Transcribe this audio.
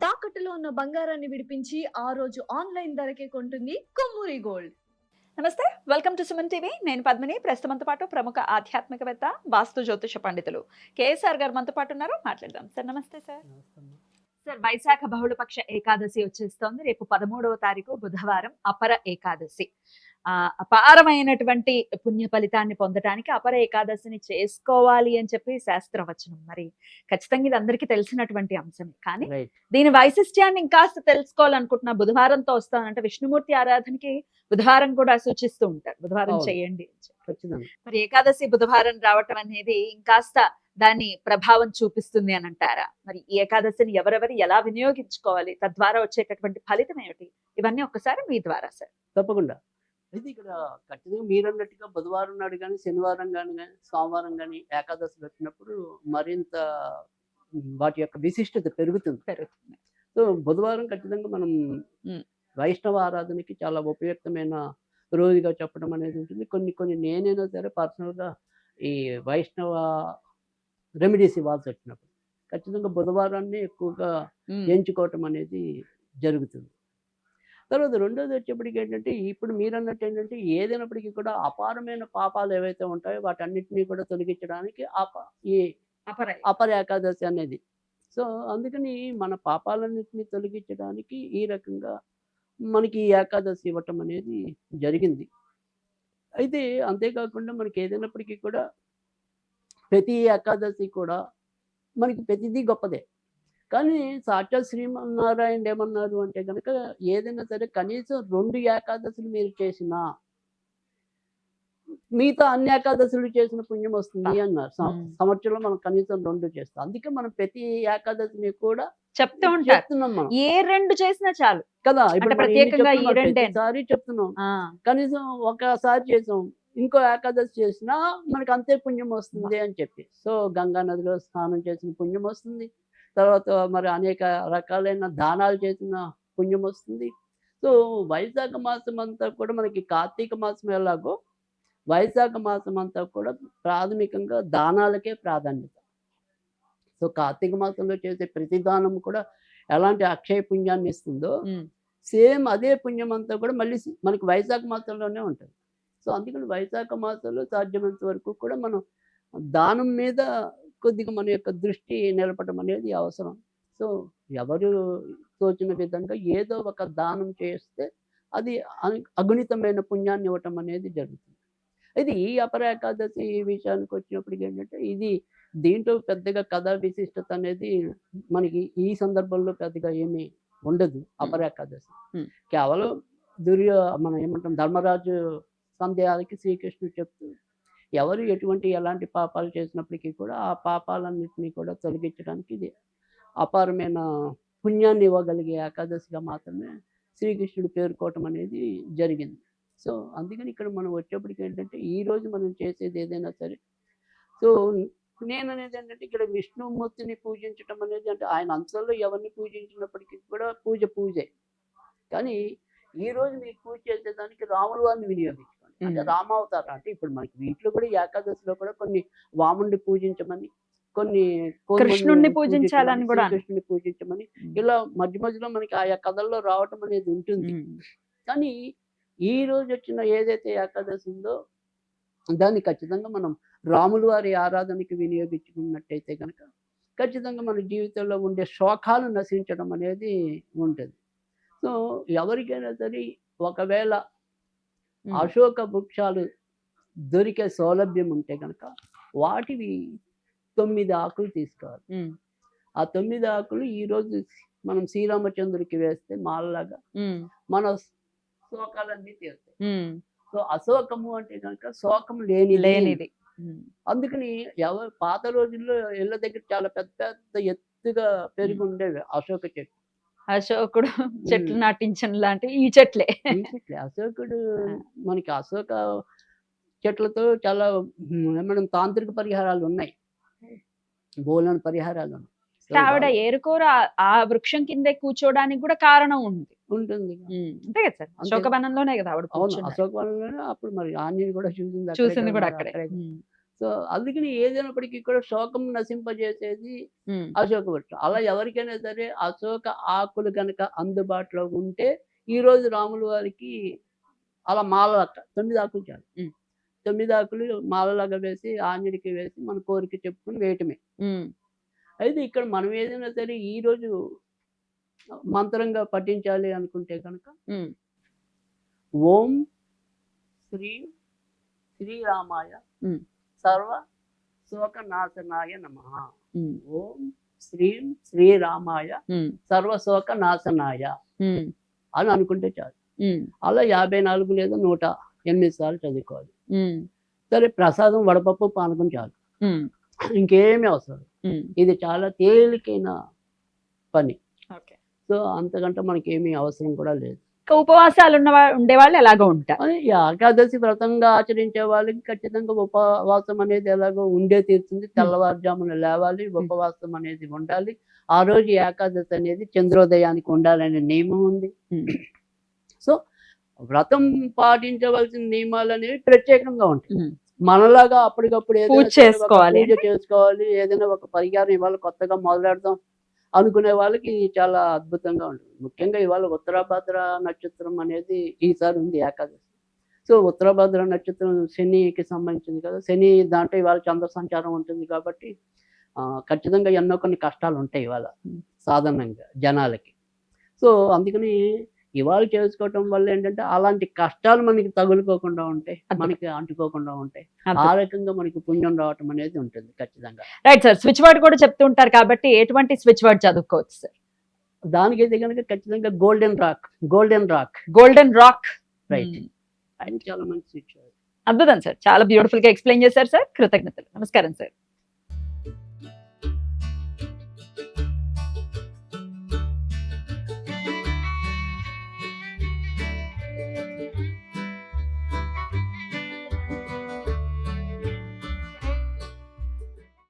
తాకట్టులో ఉన్న బంగారాన్ని విడిపించి ఆ రోజు ఆన్లైన్ ధరకే కొంటుంది కొమ్మూరి గోల్డ్. నమస్తే, వెల్కమ్ టు సుమన్ టీవీ. నేను పద్మిని. ప్రస్తుతంతో పాటు ప్రముఖ ఆధ్యాత్మికవేత్త, వాస్తు జ్యోతిష పండితులు కేఎస్ఆర్ గారు మనతో పాటు ఉన్నారు. మాట్లాడదాం. సార్ నమస్తే. సార్ సార్ వైశాఖ బహుళపక్ష ఏకాదశి వచ్చేస్తోంది. రేపు 13వ తారీఖు బుధవారం అపర ఏకాదశి. అపారమైనటువంటి పుణ్య ఫలితాన్ని పొందడానికి అపర ఏకాదశిని చేసుకోవాలి అని చెప్పి శాస్త్రవచనం. మరి ఖచ్చితంగా ఇది అందరికీ తెలిసినటువంటి అంశమే. కానీ దీని వైశిష్ట్యాన్ని ఇంకాస్త తెలుసుకోవాలనుకుంటున్నా. బుధవారంతో వస్తానంటే విష్ణుమూర్తి ఆరాధనకి బుధవారం కూడా సూచిస్తూ ఉంటారు. బుధవారం చేయండి అని చెప్పి. మరి ఏకాదశి బుధవారం రావటం అనేది ఇంకాస్త దాని ప్రభావం చూపిస్తుంది అని అంటారా? మరి ఈ ఏకాదశిని ఎవరెవరు ఎలా వినియోగించుకోవాలి, తద్వారా వచ్చేటటువంటి ఫలితం ఏమిటి? ఇవన్నీ ఒక్కసారి మీ ద్వారా సార్. తప్పకుండా. అయితే ఇక్కడ ఖచ్చితంగా మీరన్నట్టుగా బుధవారం నాడు కానీ, శనివారం కానీ, సోమవారం కానీ ఏకాదశి వచ్చినప్పుడు మరింత వాటి యొక్క విశిష్టత పెరుగుతుంది. సో బుధవారం ఖచ్చితంగా మనం వైష్ణవ ఆరాధనకి చాలా ఉపయుక్తమైన రోజుగా చెప్పడం అనేది ఉంటుంది. కొన్ని నేనైనా సరే పర్సనల్గా ఈ వైష్ణవ రెమెడీస్ ఇవ్వాల్సి వచ్చినప్పుడు ఖచ్చితంగా బుధవారాన్ని ఎక్కువగా ఎంచుకోవటం అనేది జరుగుతుంది. తర్వాత రెండోది వచ్చేప్పటికి ఏంటంటే, ఇప్పుడు మీరు అన్నట్టు ఏంటంటే, ఏదైనప్పటికీ కూడా అపారమైన పాపాలు ఏవైతే ఉంటాయో వాటన్నిటినీ కూడా తొలగించడానికి ఈ అపర ఏకాదశి అనేది. సో అందుకని మన పాపాలన్నింటినీ తొలగించడానికి ఈ రకంగా మనకి ఈ ఏకాదశి ఇవ్వటం అనేది జరిగింది. అయితే అంతేకాకుండా మనకి ఏదైనప్పటికీ కూడా ప్రతి ఏకాదశి కూడా మనకి ప్రతిదీ గొప్పదే. కానీ సాక్షాత్ శ్రీమన్నారాయణ ఏమన్నారు అంటే కనుక, ఏదైనా సరే కనీసం 2 ఏకాదశులు మీరు చేసినా మిగతా అన్ని ఏకాదశులు చేసిన పుణ్యం వస్తుంది అన్నారు. సంవత్సరంలో మనం కనీసం 2 చేస్తాం. అందుకే మనం ప్రతి ఏకాదశిని కూడా చెప్తూ ఉంటాం. ఏ 2 చేసినా చాలు కదా. ఇప్పుడు ప్రత్యేకంగా ప్రతిసారి చెప్తున్నాం. కనీసం ఒకసారి చేసాం, ఇంకో ఏకాదశి చేసినా మనకు అంతే పుణ్యం వస్తుంది అని చెప్పి. సో గంగా నదిలో స్నానం చేసిన పుణ్యం వస్తుంది. తర్వాత మరి అనేక రకాలైన దానాలు చేసిన పుణ్యం వస్తుంది. సో వైశాఖ మాసం అంతా కూడా మనకి కార్తీక మాసం ఎలాగో వైశాఖ మాసం అంతా కూడా ప్రాథమికంగా దానాలకే ప్రాధాన్యత. సో కార్తీక మాసంలో చేసే ప్రతి దానం కూడా ఎలాంటి అక్షయ పుణ్యాన్ని ఇస్తుందో సేమ్ అదే పుణ్యం అంతా కూడా మళ్ళీ మనకి వైశాఖ మాసంలోనే ఉంటుంది. సో అందుకని వైశాఖ మాసంలో సాధ్యమైనంత వరకు కూడా మనం దానం మీద కొద్దిగా మన యొక్క దృష్టి నిలపడం అనేది అవసరం. సో ఎవరు తోచిన విధంగా ఏదో ఒక దానం చేస్తే అది అగణితమైన పుణ్యాన్ని ఇవ్వటం అనేది జరుగుతుంది. అయితే ఈ అపర ఏకాదశి విషయానికి వచ్చినప్పటికి ఏంటంటే, దీంట్లో పెద్దగా కథా విశిష్టత అనేది మనకి ఈ సందర్భంలో పెద్దగా ఏమీ ఉండదు. అపర ఏకాదశి కేవలం మనం ఏమంటాం, ధర్మరాజు సందేహాలకి శ్రీకృష్ణుడు చెప్తూ ఎవరు ఎలాంటి పాపాలు చేసినప్పటికీ కూడా ఆ పాపాలన్నింటినీ కూడా తొలగించడానికి ఇది అపారమైన పుణ్యాన్ని ఇవ్వగలిగే ఏకాదశిగా మాత్రమే శ్రీకృష్ణుడు పేర్కోవటం అనేది జరిగింది. సో అందుకని ఇక్కడ మనం వచ్చేప్పటికి ఏంటంటే, ఈరోజు మనం చేసేది ఏదైనా సరే, సో నేను అనేది ఏంటంటే, ఇక్కడ విష్ణుమూర్తిని పూజించటం అనేది అంటే ఆయన అంశాల్లో ఎవరిని పూజించినప్పటికీ కూడా పూజే. కానీ ఈరోజు మీరు పూజ చేసేదానికి రాములు వారిని వినియోగించుకోండి. అంటే రామావతారం. అంటే ఇప్పుడు మనకి వీటిలో కూడా ఏకాదశిలో కూడా కొన్ని వాముడిని పూజించమని, కొన్ని కృష్ణుడిని పూజించాలని కూడా, కృష్ణుని పూజించమని ఇలా మధ్యలో మనకి ఆయా కథల్లో రావటం అనేది ఉంటుంది. కానీ ఈ రోజు వచ్చిన ఏదైతే ఏకాదశి ఉందో దాన్ని ఖచ్చితంగా మనం రాముల వారి ఆరాధనకి వినియోగించుకున్నట్టయితే కనుక ఖచ్చితంగా మన జీవితంలో ఉండే శోకాలు నశించడం అనేది ఉంటుంది. సో ఎవరికైనా సరే ఒకవేళ అశోక వృక్షాలు దొరికే సౌలభ్యం ఉంటే కనుక వాటివి 9 ఆకులు తీసుకోవాలి. ఆ 9 ఆకులు ఈరోజు మనం శ్రీరామచంద్రుడికి వేస్తే మాలలాగా మన శోకాలన్నీ తీరుతాయి. సో అశోకము అంటే కనుక శోకం లేనిది. అందుకని పాత రోజుల్లో ఇళ్ళ దగ్గర చాలా పెద్ద ఎత్తుగా పెరిగి ఉండేవి అశోక చెట్టు. అశోకుడు చెట్లు నాటించిన లాంటి ఈ చెట్లే. అశోకుడు మనకి అశోక చెట్లతో చాలా ఏమైనా తాంత్రిక పరిహారాలు ఉన్నాయి, బోలని పరిహారాలు ఉన్నాయి. ఆవిడ ఏరుకోర ఆ వృక్షం కింద కూర్చోడానికి కూడా కారణం ఉంటుంది. అంతే కదా సార్, అశోకవనంలోనే కదా ఆవిడ. అవును, అశోకవనంలోనే. అప్పుడు మరి ఆంజనేయుడు కూడా చూసింది కూడా అక్కడే. సో అందుకని ఏదైనప్పటికీ కూడా శోకం నశింపజేసేది అశోక వృక్షం. అలా ఎవరికైనా సరే అశోక ఆకులు కనుక అందుబాటులో ఉంటే ఈ రోజు రాముల వారికి అలా మాల 9 ఆకులు చాలు. 9 ఆకులు మాలలాగా వేసి ఆంజనేయుడికి వేసి మన కోరిక చెప్పుకుని వేయటమే. అయితే ఇక్కడ మనం ఏదైనా సరే ఈ రోజు మంత్రంగా పఠించాలి అనుకుంటే కనుక ఓం శ్రీం శ్రీరామాయ సర్వ శోక నాశనాయ నమః. ఓం శ్రీం శ్రీరామాయ సర్వ శోక నాశనాయ అని అనుకుంటే చాలు. అలా 54 లేదా 108 సార్లు చదువుకోవాలి. సరే ప్రసాదం వడపప్పు పానకం చాలు, ఇంకేమీ అవసరం. ఇది చాలా తేలికైన పని. సో అంతకంటే మనకి ఏమీ అవసరం కూడా లేదు. ఉపవాసాలు ఉండేవాళ్ళు ఎలాగో ఉంటారు. ఏకాదశి వ్రతంగా ఆచరించే వాళ్ళకి ఖచ్చితంగా ఉపవాసం అనేది ఎలాగో ఉండే తీరుతుంది. తెల్లవారుజామున లేవాలి, ఉపవాసం అనేది ఉండాలి. ఆ రోజు ఏకాదశి అనేది చంద్రోదయానికి ఉండాలనే నియమం ఉంది. సో వ్రతం పాటించవలసిన నియమాలు అనేవి ప్రత్యేకంగా ఉంటాయి. మనలాగా అప్పటికప్పుడు పూజ చేసుకోవాలి, ఏదైనా ఒక పరిహారం ఇవాళ కొత్తగా మొదలెడదాం అనుకునే వాళ్ళకి ఇది చాలా అద్భుతంగా ఉంటుంది. ముఖ్యంగా ఇవాళ ఉత్తరాభద్ర నక్షత్రం అనేది ఈసారి ఉంది ఏకాదశి. సో ఉత్తరాభద్ర నక్షత్రం శనికి సంబంధించింది కదా, శని దాంట్లో ఇవాళ చంద్ర సంచారం ఉంటుంది కాబట్టి ఖచ్చితంగా ఎన్నో కొన్ని కష్టాలు ఉంటాయి ఇవాళ సాధారణంగా జనాలకి. సో అందుకని ఇవాళ చేసుకోవటం వల్ల ఏంటంటే అలాంటి కష్టాలు మనకి తగులుకోకుండా ఉంటాయి, మనకి అంటుకోకుండా ఉంటాయి. ఆ రకంగా మనకి పుణ్యం రావటం అనేది ఉంటుంది ఖచ్చితంగా. రైట్ సార్, స్విచ్ వర్డ్ కూడా చెప్తూ ఉంటారు కాబట్టి ఎటువంటి స్విచ్ వర్డ్ చదువుకోవచ్చు సార్? దానికైతే కనుక ఖచ్చితంగా గోల్డెన్ రాక్ రైట్. ఆయన చాలా మంచి స్విచ్ వర్డ్. అద్భుతం సార్, చాలా బ్యూటిఫుల్ గా ఎక్స్ప్లెయిన్ చేశారు సార్. కృతజ్ఞతలు. నమస్కారం సార్.